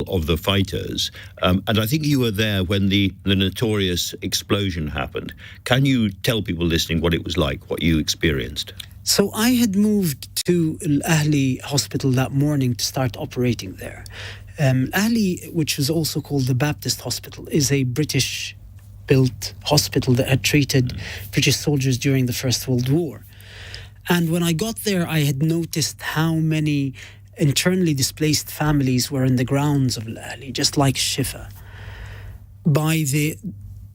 of the fighters. And I think you were there when the notorious explosion happened. Can you tell people listening what it was like, what you experienced? So I had moved to Al-Ahli hospital that morning to start operating there. Ahli, which was also called the Baptist Hospital, is a British-built hospital that had treated British soldiers during the First World War. And when I got there, I had noticed how many internally displaced families were in the grounds of Al-Ahli, just like Shifa. By the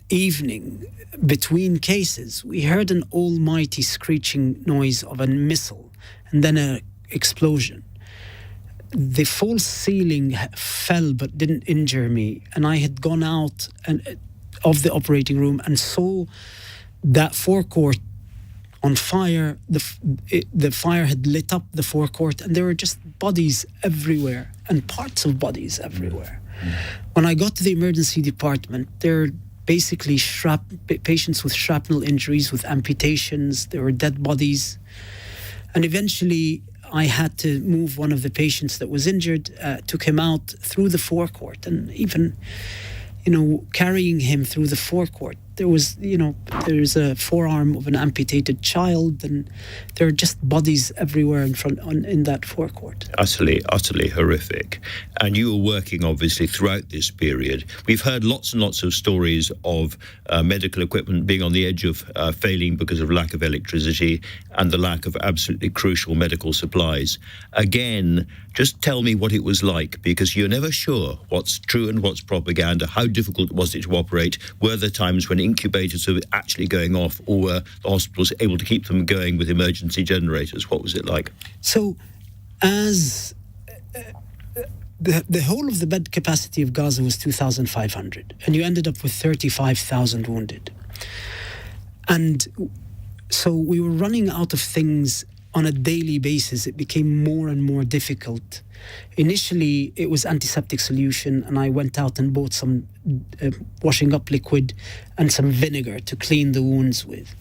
evening, between cases, we heard an almighty screeching noise of a missile and then an explosion. The false ceiling fell but didn't injure me, and I had gone out of the operating room and saw that forecourt on fire. The fire had lit up the forecourt, and there were just bodies everywhere and parts of bodies everywhere. When I got to the emergency department, there were basically patients with shrapnel injuries, with amputations. There were dead bodies. And eventually, I had to move one of the patients that was injured, took him out through the forecourt, and even, carrying him through the forecourt, there was, there's a forearm of an amputated child, and there are just bodies everywhere in that forecourt. Utterly horrific. And you were working, obviously, throughout this period. We've heard lots and lots of stories of medical equipment being on the edge of failing because of lack of electricity and the lack of absolutely crucial medical supplies. Again, just tell me what it was like, because you're never sure what's true and what's propaganda. How difficult was it to operate? Were there times when incubators were actually going off, or were the hospitals able to keep them going with emergency generators? What was it like? So, as the whole of the bed capacity of Gaza was 2,500, and you ended up with 35,000 wounded. And so we were running out of things on a daily basis. It became more and more difficult. Initially, it was antiseptic solution, and I went out and bought some washing up liquid and some vinegar to clean the wounds with.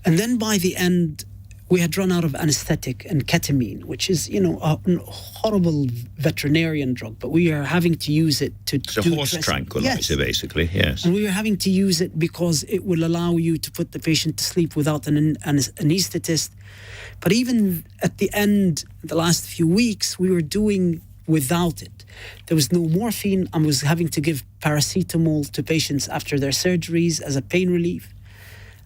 And then by the end, we had run out of anesthetic and ketamine, which is, a horrible veterinarian drug, but we are having to use it to It's a horse tranquilizer, basically, yes. And we were having to use it because it will allow you to put the patient to sleep without an anesthetist. But even at the end, the last few weeks, we were doing without it. There was no morphine. I was having to give paracetamol to patients after their surgeries as a pain relief.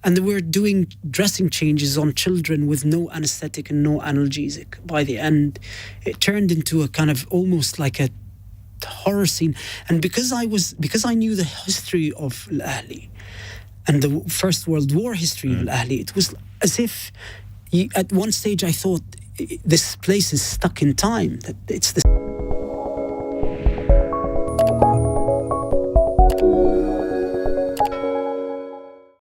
And they were doing dressing changes on children with no anesthetic and no analgesic. By the end, it turned into a kind of almost like a horror scene. And because I knew the history of Al-Ahli and the First World War history of Al-Ahli, it was as if at one stage I thought this place is stuck in time, that it's the